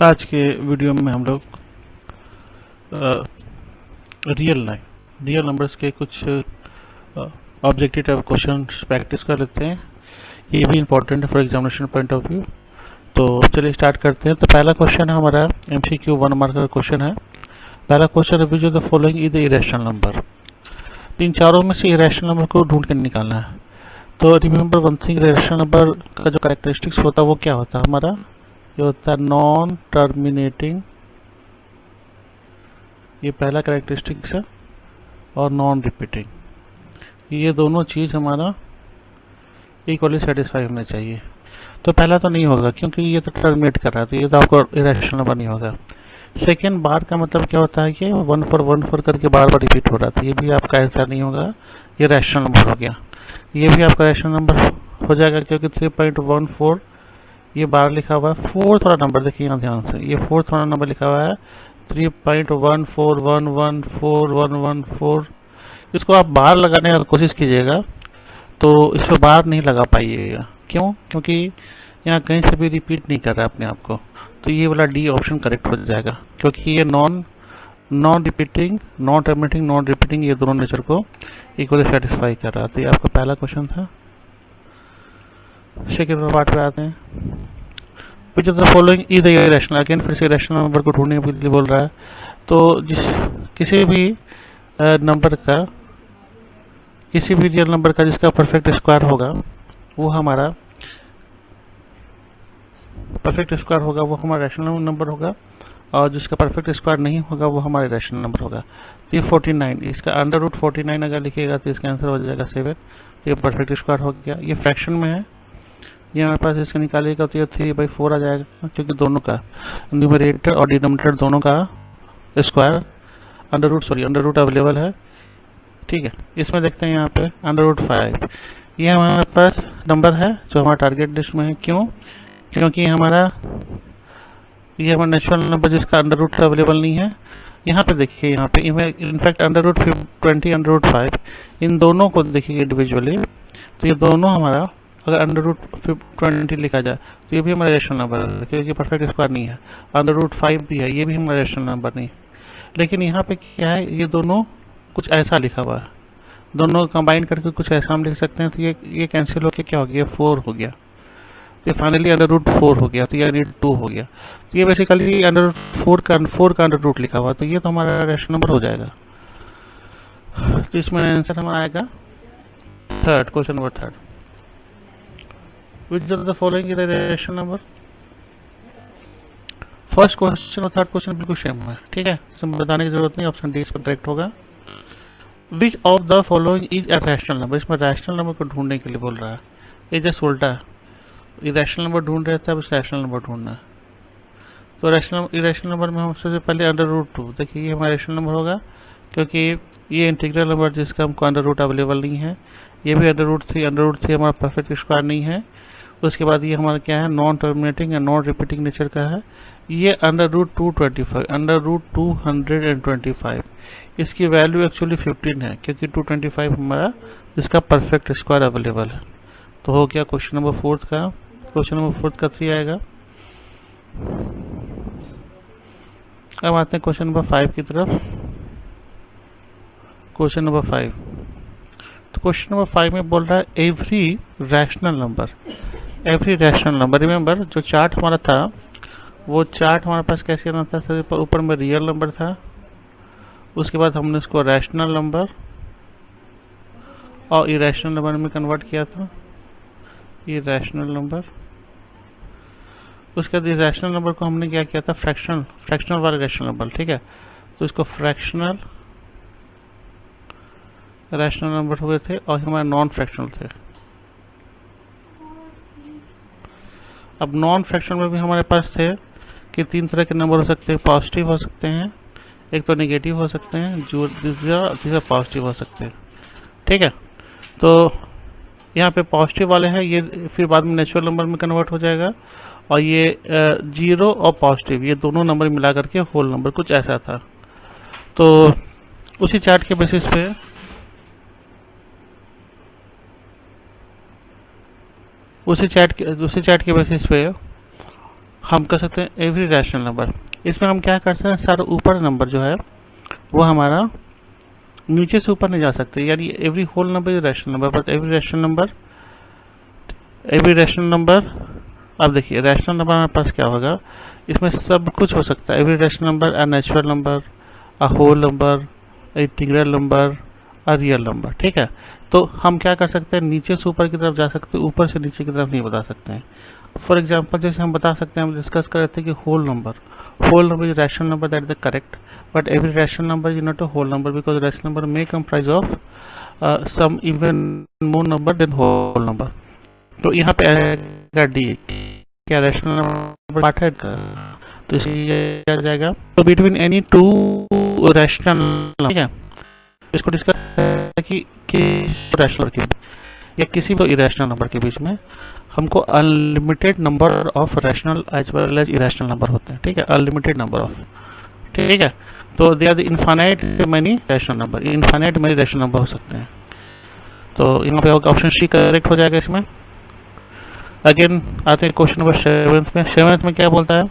आज के वीडियो में हम लोग रियल नंबर्स के कुछ ऑब्जेक्टिव टाइप क्वेश्चन प्रैक्टिस कर लेते हैं। ये भी इम्पोर्टेंट है for examination point of view. तो चलिए स्टार्ट करते हैं। तो पहला क्वेश्चन है हमारा MCQ 1 मार्क का क्वेश्चन है। पहला क्वेश्चन है which of the following is the irrational number. इन चारों में से इरेशनल नंबर को ढूंढ कर निकालना है। तो remember one thing, irrational number का जो कैरेक्टरिस्टिक्स होता है वो क्या होता है हमारा, ये होता है नॉन टर्मिनेटिंग, ये पहला कैरेक्टरिस्टिक्स है, और नॉन रिपीटिंग। ये दोनों चीज़ हमारा इक्वली सेटिस्फाई होना चाहिए। तो पहला तो नहीं होगा क्योंकि ये तो टर्मिनेट कर रहा है, तो ये तो आपको इरेशनल नंबर नहीं होगा। सेकेंड, बार का मतलब क्या होता है कि 1 4 करके बार बार रिपीट हो रहा था, ये भी आपका आंसर नहीं होगा, ये रैशनल नंबर हो गया। ये भी आपका रैशनल नंबर हो जाएगा क्योंकि 3.14 ये बार लिखा हुआ है। फोर्थ वाला नंबर देखिए यहाँ ध्यान से, ये फोर्थ वाला नंबर लिखा हुआ है 3.14114, इसको आप बार लगाने की कोशिश कीजिएगा तो इस पर बार नहीं लगा पाइएगा। क्यों? क्योंकि यहाँ कहीं से भी रिपीट नहीं कर रहा है अपने आप को। तो ये वाला डी ऑप्शन करेक्ट हो जाएगा क्योंकि ये non repeating, non terminating, non repeating, ये दोनों नेचर को इक्वली सेटिस्फाई कर रहा था। ये आपका पहला क्वेश्चन था। सेकेंड पार्ट पे आते हैं। विच of the following is the irrational. Again फिर से इरेशनल नंबर को ढूंढने के लिए बोल रहा है। तो किसी भी नंबर का, किसी भी रियल नंबर का जिसका परफेक्ट स्क्वायर होगा वो हमारा रैशनल नंबर होगा, और जिसका परफेक्ट स्क्वायर नहीं होगा वो हमारा रैशनल नंबर होगा। तो ये 49, इसका √49 अगर लिखिएगा तो इसका आंसर हो जाएगा 7। तो ये परफेक्ट स्क्वायर हो गया। ये फ्रैक्शन में है, ये हमारे पास इसका निकालिएगा तो ये 3/4 आ जाएगा क्योंकि दोनों का न्यूमरेटर और डिनोमिनेटर दोनों का स्क्वायर अंडर रूट अवेलेबल है। ठीक है, इसमें देखते हैं यहाँ पे √5, ये हमारे पास नंबर है जो हमारा टारगेट लिस्ट में है। क्यों? क्योंकि ये हमारा नेचुरल नंबर जिसका अंडर रूट अवेलेबल नहीं है। यहाँ पे देखिए, यहाँ पे इनफैक्ट √20 √5 इन दोनों को देखिए इंडिविजुअली, तो ये दोनों हमारा अगर √20 लिखा जाए तो ये भी हमारा रेशनल नंबर है क्योंकि परफेक्ट स्क्वायर नहीं है। √5 भी है, ये भी हमारा रेशनल नंबर नहीं। लेकिन यहाँ पे क्या है, ये दोनों कुछ ऐसा लिखा हुआ है, दोनों कंबाइन करके कुछ ऐसा हम लिख सकते हैं। तो ये कैंसिल होकर क्या हो गया, 4 हो गया। ये फाइनली √4 हो गया, तो ये 2 हो गया। तो ये बेसिकली √4 का अंडर रूट लिखा हुआ, तो ये तो हमारा रेशनल नंबर हो जाएगा। तो इसमें आंसर हमारा आएगा third, question number third. Which of the following is the rational number. First question और थर्ड क्वेश्चन बिल्कुल सेम है, ठीक है, इसमें बताने की जरूरत नहीं, ऑप्शन डी इसमें करेक्ट होगा। विच of the following is a rational number, इसमें रैशनल नंबर को ढूंढने के लिए बोल रहा है। ये जस्ट उल्टा है, इरेशनल नंबर ढूंढ रहे थे, अब रैशनल नंबर ढूंढना है। तो इरेशनल नंबर में हम सबसे पहले √2, देखिए ये हमारा रैशनल नंबर होगा क्योंकि ये इंटीग्रल नंबर जिसका हमको अंडर रूट अवेलेबल नहीं है। ये भी √3 हमारा परफेक्ट स्क्वायर नहीं है। उसके बाद ये हमारा क्या है, नॉन टर्मिनेटिंग या नॉन रिपीटिंग नेचर का है। ये √225, इसकी वैल्यू एक्चुअली 15 है क्योंकि 225 हमारा जिसका परफेक्ट स्क्वायर अवेलेबल है। तो हो गया क्वेश्चन नंबर फोर्थ का। क्वेश्चन नंबर फोर्थ का 3 आएगा। अब आते हैं क्वेश्चन नंबर 5 की तरफ। क्वेश्चन नंबर 5, तो क्वेश्चन नंबर 5 में बोल रहा है एवरी रैशनल नंबर। रिमेंबर जो चार्ट हमारा था वो चार्ट हमारे पास कैसे आना था, सर ऊपर में रियल नंबर था, उसके बाद हमने उसको रैशनल नंबर और इरेशनल नंबर में कन्वर्ट किया था, ये रैशनल नंबर। उसके बाद रैशनल नंबर को हमने क्या किया था, फ्रैक्शनल वाला रैशनल नंबर, ठीक है। तो इसको फ्रैक्शनल रैशनल नंबर हुए थे और हमारे नॉन फ्रैक्शनल थे। अब नॉन फ्रैक्शनल में भी हमारे पास थे कि 3 तरह के नंबर हो सकते हैं, पॉजिटिव हो सकते हैं, एक तो नेगेटिव हो सकते हैं, जो तीसरा पॉजिटिव हो सकते हैं, ठीक है। तो यहाँ पे पॉजिटिव वाले हैं, ये फिर बाद में नेचुरल नंबर में कन्वर्ट हो जाएगा, और ये 0 और पॉजिटिव ये दोनों नंबर मिला करके होल नंबर कुछ ऐसा था। तो उसी चार्ट के बेसिस पे हम कर सकते हैं एवरी रैशनल नंबर। इसमें हम क्या कर सकते हैं, सर ऊपर नंबर जो है वो हमारा नीचे से ऊपर नहीं जा सकते, यानी every whole number is rational number, but every rational number. अब देखिए रैशनल नंबर हमारे पास क्या होगा, इसमें सब कुछ हो सकता है। Every rational number, a natural number, a whole number, integral number, a real number. ठीक है, तो हम क्या कर सकते हैं, नीचे से ऊपर की तरफ जा सकते हैं, ऊपर से नीचे की तरफ नहीं बता सकते हैं। फॉर एग्जाम्पल जैसे हम बता सकते हैं, हम डिस्कस कर रहे थे कि whole number is rational number, that is the correct, but every rational number is not a whole number because rational number may comprise of some even more number than whole number। तो यहाँ पे आएगा D, क्या rational number part है, तो इसलिए क्या जाएगा, तो बिटवीन एनी टू रैशनल, ठीक है, इसको डिस्कस कि रैशनल के या किसी भी इरेशनल नंबर के बीच में हमको unlimited number of rational as well as irrational number होते हैं। ठीक है, अनलिमिटेड नंबर ऑफ, ठीक है, तो they are the infinite many rational number, infinite many rational number हो सकते हैं। तो यहाँ पे ऑप्शन सी करेक्ट हो जाएगा इसमें। अगेन आते हैं क्वेश्चन नंबर 7 में। 7 में क्या बोलता है,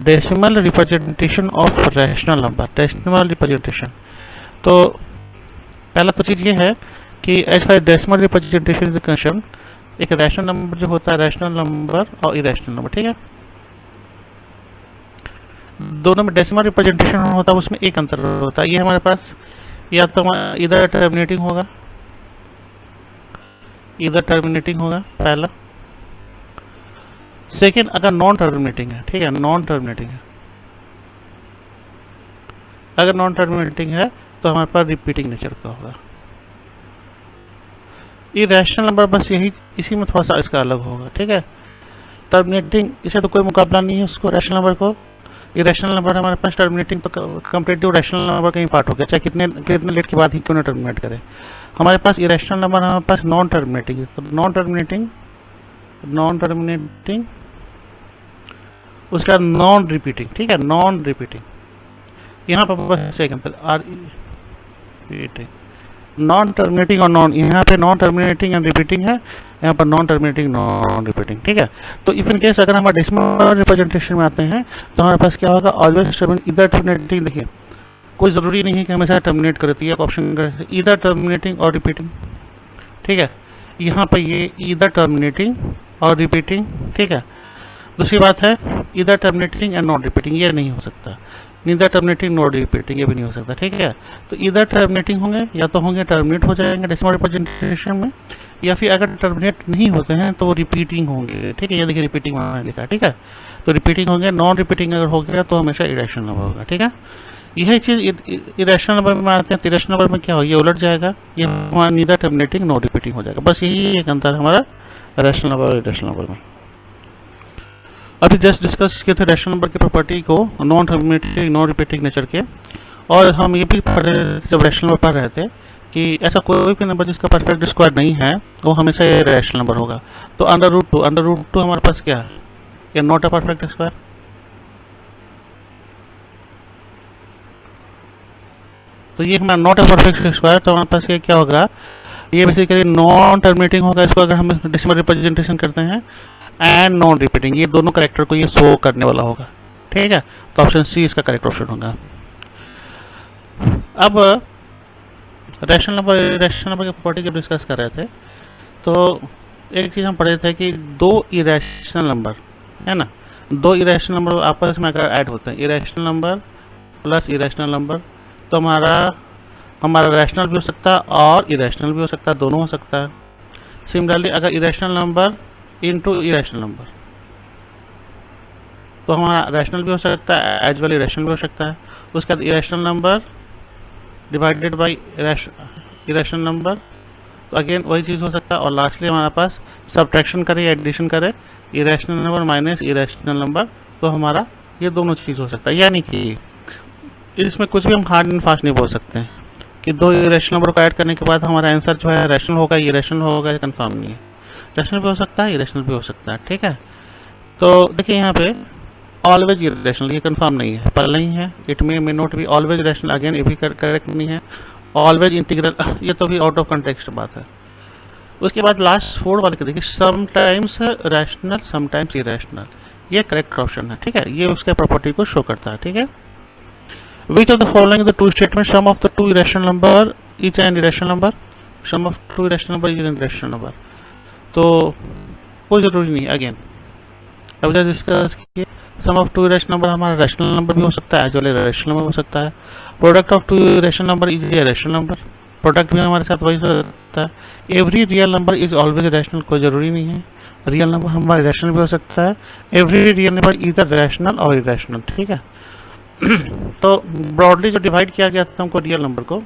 decimal representation of rational number, decimal representation. तो पहला तो चीज़ ये है कि as far decimal representation is concern, एक रैशनल नंबर जो होता है, रैशनल नंबर और इरेशनल नंबर, ठीक है, दोनों में डेसिमल रिप्रेजेंटेशन होता है, उसमें एक अंतर होता है। ये हमारे पास या तो इधर टर्मिनेटिंग होगा, इधर टर्मिनेटिंग होगा पहला। सेकेंड अगर नॉन टर्मिनेटिंग है, ठीक है, नॉन टर्मिनेटिंग है, अगर नॉन टर्मिनेटिंग है तो हमारे पास रिपीटिंग नेचर का होगा। ये रैशनल नंबर बस यही, इसी में थोड़ा सा इसका अलग होगा। ठीक है, टर्मिनेटिंग इसे तो कोई मुकाबला नहीं है उसको, रैशनल नंबर को। ये रैशनल नंबर हमारे पास टर्मिनेटिंग तो कंपेरेटिव रैशनल नंबर का ही पार्ट हो गया, चाहे कितने लेट के बाद ही क्यों ना टर्मिनेट करे। हमारे पास ये रैशनल नंबर हमारे पास नॉन टर्मिनेटिंग है, तो नॉन टर्मिनेटिंग उसका नॉन रिपीटिंग, ठीक है, नॉन रिपीटिंग। यहाँ पर बस एक अंतर, आर रिपीटिंग, नॉन टर्मिनेटिंग और नॉन, यहाँ पे नॉन टर्मिनेटिंग एंड रिपीटिंग है, यहाँ पर नॉन टर्मिनेटिंग नॉन रिपीटिंग। ठीक है, तो इफ इन केस अगर हमारे डेसिमल रिप्रेजेंटेशन में आते हैं तो हमारे पास क्या होगा, ऑलवेज इधर टर्मिनेटिंग। देखिए कोई ज़रूरी नहीं है कि हमेशा टर्मिनेट करती है, ऑप्शन कर इधर टर्मिनेटिंग और रिपीटिंग। ठीक है, यहाँ पर ये इधर टर्मिनेटिंग और रिपीटिंग। ठीक है, दूसरी बात है इधर टर्मिनेटिंग एंड नॉन रिपीटिंग, ये नहीं हो सकता, नीदर टर्मिनेटिंग नॉट रिपीटिंग, ये भी नहीं हो सकता। ठीक है, तो इधर टर्मिनेटिंग होंगे या तो होंगे टर्मिनेट हो जाएंगे डेसिमल रिप्रेजेंटेशन में, या फिर अगर टर्मिनेट नहीं होते हैं तो रिपीटिंग होंगे। ठीक है, ये देखिए रिपीटिंग वहाँ लिखा है। ठीक है, तो रिपीटिंग होंगे, नॉन रिपीटिंग अगर हो गया तो हमेशा इरेशनल नंबर होगा। ठीक है, यही चीज़ इरेशनल नंबर में आते हैं, तो इरेशनल नंबर में क्या हो, ये उलट जाएगा, ये हमारा नीदर टर्मिनेटिंग नॉट रिपीटिंग हो जाएगा। बस यही एक अंतर हमारा रैशनल नंबर और इरेशनल नंबर में। अभी जस्ट डिस्कस किए थे रैशनल नंबर की प्रॉपर्टी को, non terminating non repeating nature के, और हम ये भी पढ़ रहे थे जब रैशनल नंबर पढ़ रहे थे कि ऐसा कोई भी नंबर जिसका परफेक्ट स्क्वायर नहीं है वो हमेशा ये रैशनल नंबर होगा। तो अंडर रूट टू हमारे पास क्या है, ये नॉट अ परफेक्ट स्क्वायर। तो ये हमारा नॉट अ परफेक्ट स्क्वायर, तो हमारे पास ये क्या होगा, ये बेसिकली नॉन टर्मिनेटिंग होगा, इसको अगर हम डेसिमल रिप्रेजेंटेशन करते हैं, एंड नॉन रिपीटिंग, ये दोनों करेक्टर को ये शो करने वाला होगा। ठीक है, तो ऑप्शन सी इसका करेक्ट ऑप्शन होगा। अब रैशनल नंबर की प्रॉपर्टी जब डिस्कस कर रहे थे तो एक चीज़ हम पढ़े थे कि दो इरेशनल नंबर है ना, दो इरेशनल नंबर आपस में अगर ऐड होते हैं, irrational number plus irrational number, तो हमारा रैशनल भी हो सकता है और इरेशनल भी हो सकता है, दोनों हो सकता है। सिमिलरली अगर irrational number into irrational number, तो हमारा रैशनल भी हो सकता है एज वेल इरेशनल भी हो सकता है। उसके बाद irrational number divided by irrational number, तो अगेन वही चीज़ हो सकता है। और लास्टली हमारे पास सब्ट्रैक्शन करे या एडिशन करे, irrational number minus irrational number, तो हमारा ये दोनों चीज़ हो सकता है। यानी कि इसमें कुछ भी हम हार्ड एंड फास्ट नहीं बोल सकते हैं कि दो इरेशनल नंबर को ऐड करने के बाद हमारा आंसर जो है रैशनल होगा, इरेशनल होगा, ये कन्फर्म नहीं है। रैशनल भी हो सकता है, इरेशनल भी हो सकता है। ठीक है, तो देखिए यहाँ पे ऑलवेज इरेशनल, ये कंफर्म नहीं है, पर नहीं है, it may not be always rational, again ये भी करेक्ट नहीं है। ऑलवेज इंटीग्रल, ये तो भी आउट ऑफ कंटेक्स्ट बात है। उसके बाद लास्ट 4 वाले के देखिए, समटाइम्स रैशनल समटाइम्स इरेशनल, ये करेक्ट ऑप्शन है, ठीक है, ये उसके प्रॉपर्टी को शो करता है, ठीक है। Which of the following the two statement, sum of the two irrational number is an irrational number, sum of two irrational number is an irrational number. तो कोई जरूरी नहीं, अगेन अब जैसे डिस्कस किए, sum of two rational number हमारा rational number भी हो सकता है, जो रेशनल नंबर हो सकता है। Product of two rational number is a rational number, product भी हमारे साथ वही हो सकता है। Every real number is always rational, कोई जरूरी नहीं है, रियल नंबर हमारे रैशनल भी हो सकता है। एवरी रियल नंबर इधर रैशनल और इरेशनल, ठीक है। तो ब्रॉडली जो डिवाइड किया गया था हमको रियल नंबर को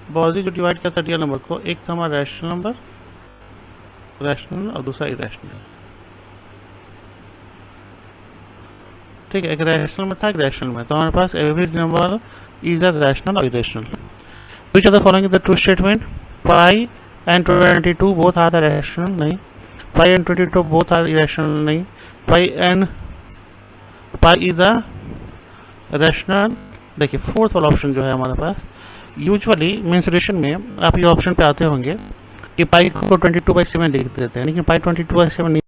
ब्रॉडली जो डिवाइड किया था रियल नंबर को, एक था हमारा रैशनल नंबर, रैशनल, और दूसरा इरेशनल, ठीक है। एक रैशनल में था, एक रैशनल में, तो हमारे पास every number is a rational और irrational. Which are the following the true statement, pi and 22 both are the rational, नहीं। Pi and 22 both are irrational, नहीं। Pi is the rational. देखिए फोर्थ वाला ऑप्शन जो है हमारे पास, यूजुअली मेंसुरेशन में आप ये ऑप्शन पे आते होंगे कि पाई को 22/7 लिख देते हैं, लेकिन पाई 22/7